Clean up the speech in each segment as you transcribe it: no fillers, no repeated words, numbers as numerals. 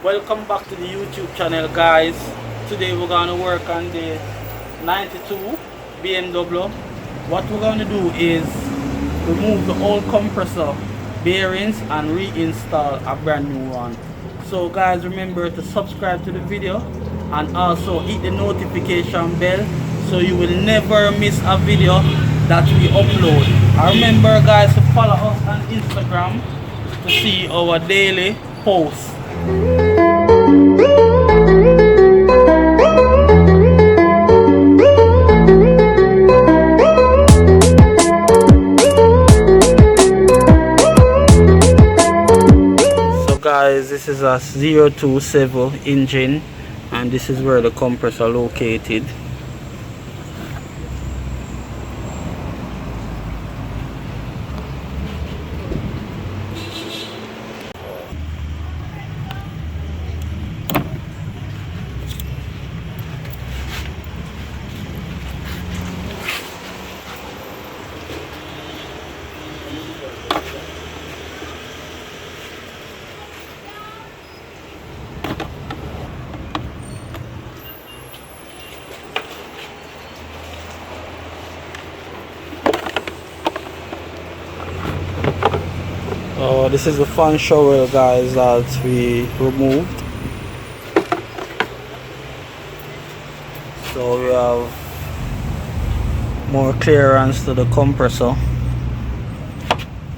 Welcome back to the YouTube channel, guys. Today we're gonna work on the 92 BMW. What we're gonna do is remove the old compressor bearings and reinstall a brand new one. So guys, remember to subscribe to the video and also hit the notification bell so you will never miss a video that we upload. And remember guys to follow us on Instagram to see our daily posts. So guys, this is a 027 engine and this is where the compressor located. This is the fan shower, guys, that we removed. So we have more clearance to the compressor.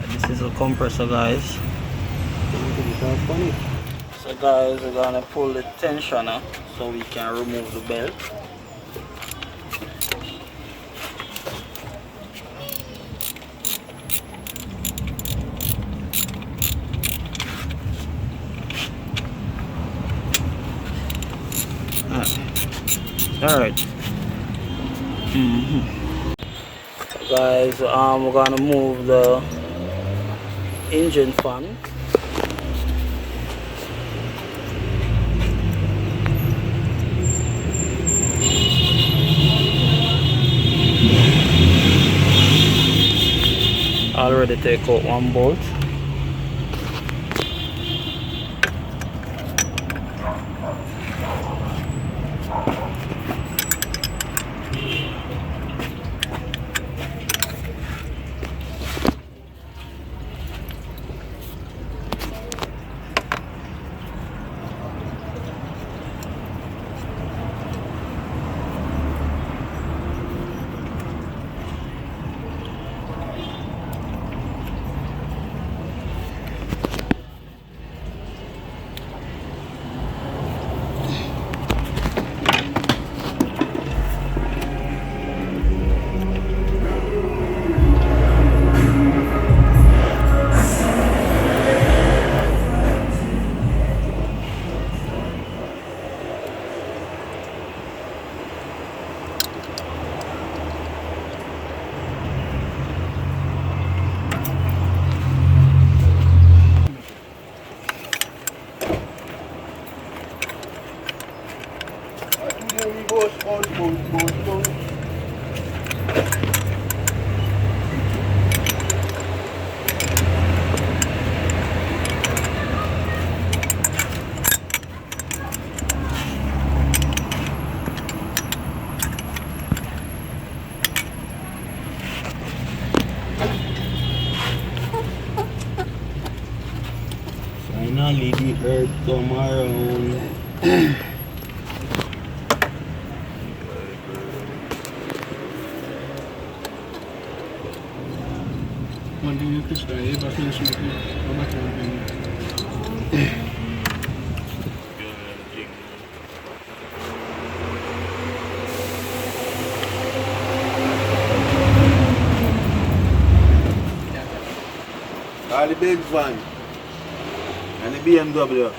This is the compressor, guys. So guys, we're gonna pull the tensioner so we can remove the belt. Alright. So guys, we're gonna move the engine fan. Already take out one bolt. Finally the earth come around. Continue to stay, but you should go back and all the big van and the BMW.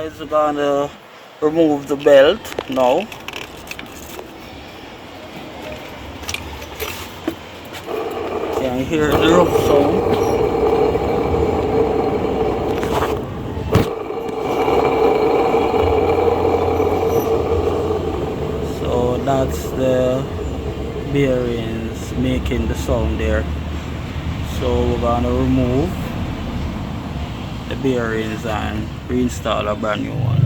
guys, we're gonna remove the belt now. Can hear the rough sound. So that's the bearings making the sound there. So we're gonna remove the bearings and reinstall a brand new one.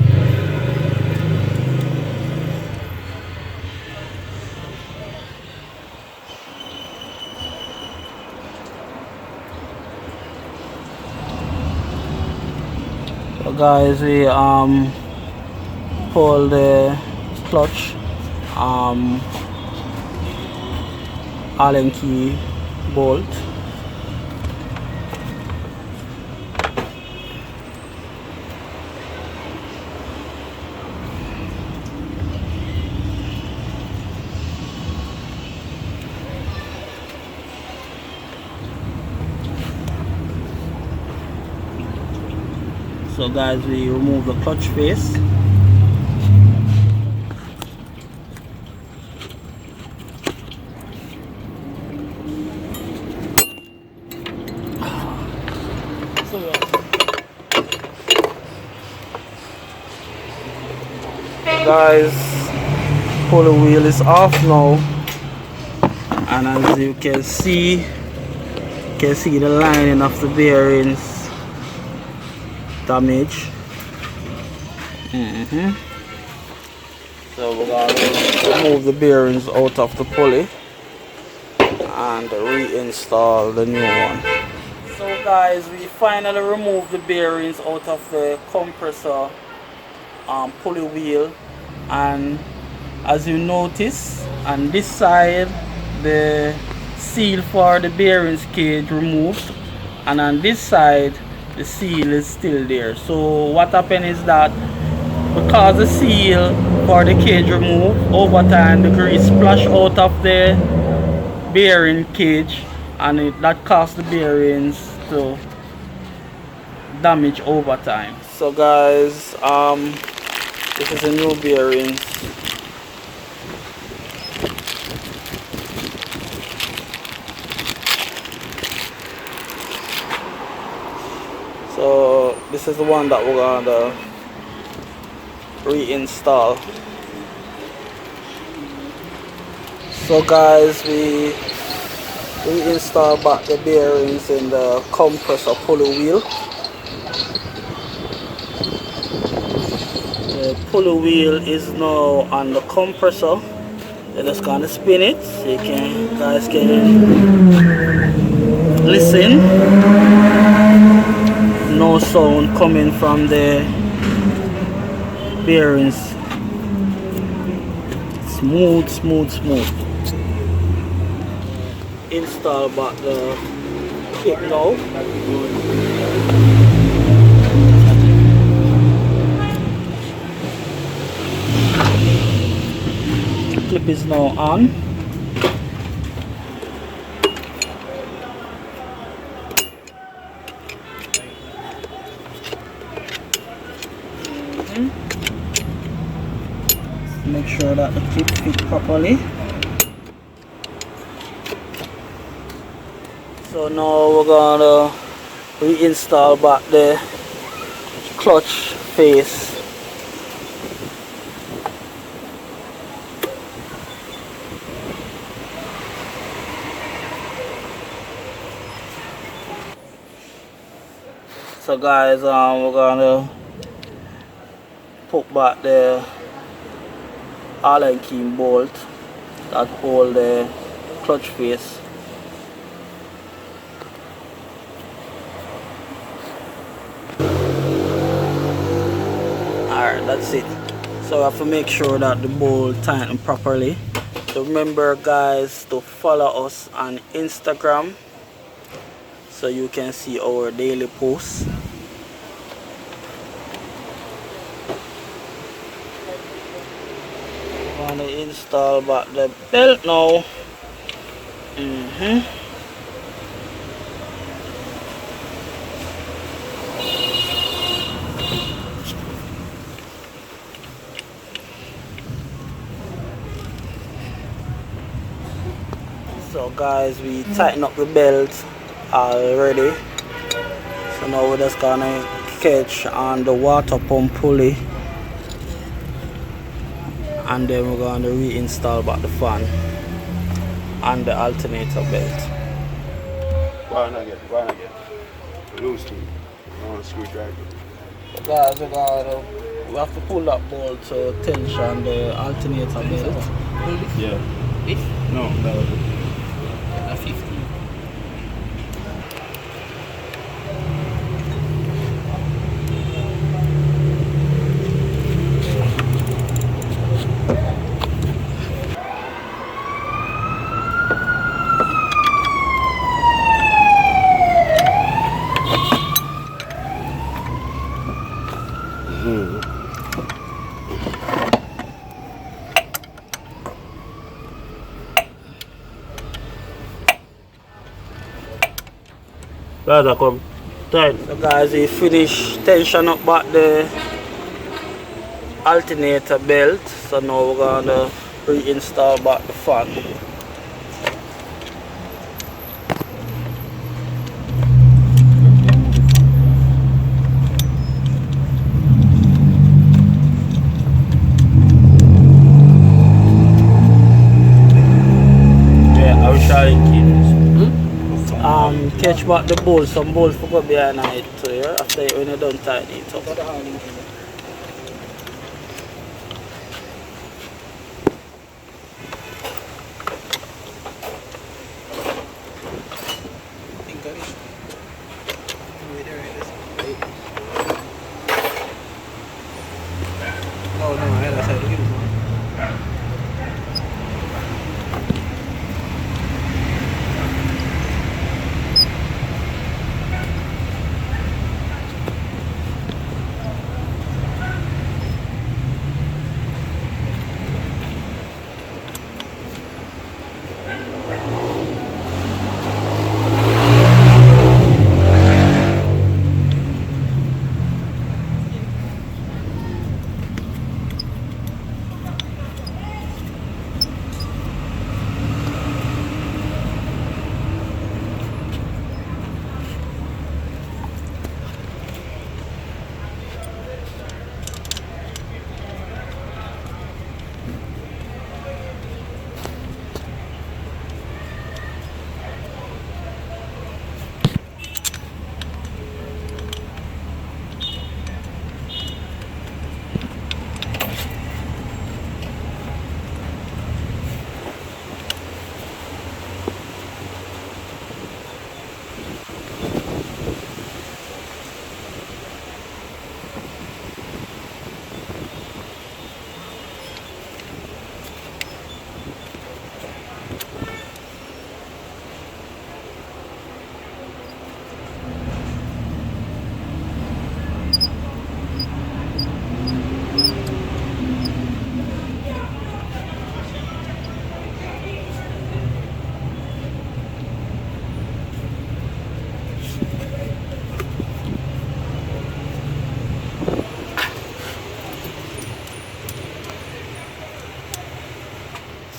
So guys, we pull the clutch Allen key bolt. So guys, we remove the clutch face. Guys, pulley wheel is off now, and as you can see the lining of the bearings damage. So we're going to remove the bearings out of the pulley and reinstall the new one. So guys, we finally removed the bearings out of the compressor pulley wheel, and as you notice on this side the seal for the bearings cage removed, and on this side the seal is still there. So what happened is that because the seal for the cage removed, over time the grease splashed out of the bearing cage, and that caused the bearings to damage over time. So guys, this is a new bearings. So this is the one that we're gonna reinstall. So guys, we reinstall back the bearings in the compressor pulley wheel. The pulley wheel is now on the compressor. They're just gonna spin it so you guys can listen. No sound coming from the bearings. Smooth. Install back the kit now. Clip is now on. Make sure that the clip fits properly. So now we're gonna reinstall back the clutch face. So guys, we're gonna put back the Allen key bolt that hold the clutch face. Alright, that's it. So I have to make sure that the bolt tighten properly. So remember guys to follow us on Instagram so you can see our daily posts. I'm gonna install back the belt now. guys, we tighten up the belt already. So now we're just gonna catch on the water pump pulley, and then we're gonna reinstall back the fan and the alternator belt. Why not get? Loose to screwdriver. So guys, we have to pull that bolt to tension the alternator belt. Yeah. This? No, that was it. Yeah, 15. Brother, come. Tight. So guys, we finished tension up back the alternator belt. So now we're gonna reinstall back the fan. Yeah, I was trying to keep this. Catch back the bolts. Some bolts forgot behind it too, yeah? After when you're done tightening it up. No, I had a side of him.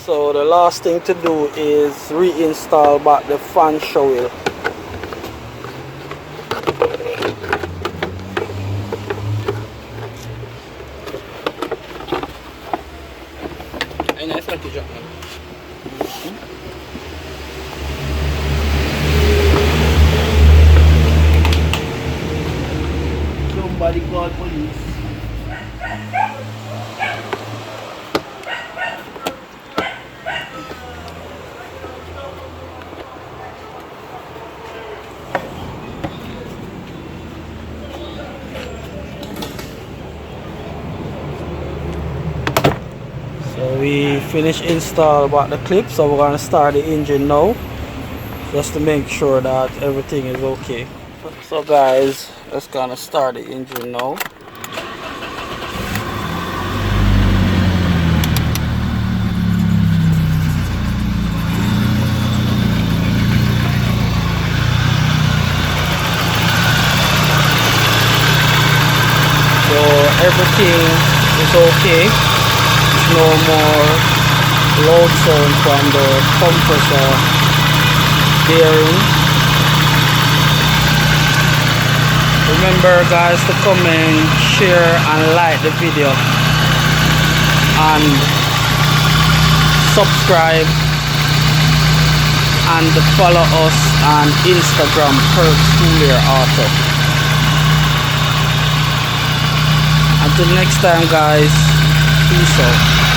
So the last thing to do is reinstall back the fan shower. And I started to jump now. Somebody call police. So we finished install back the clip, so we're gonna start the engine now, just to make sure that everything is okay. So guys, let's gonna start the engine now. So everything is okay. No more load sound from the compressor bearing. Remember guys to comment, share and like the video and subscribe and follow us on Instagram Schoolier Auto. Until next time guys, peace out.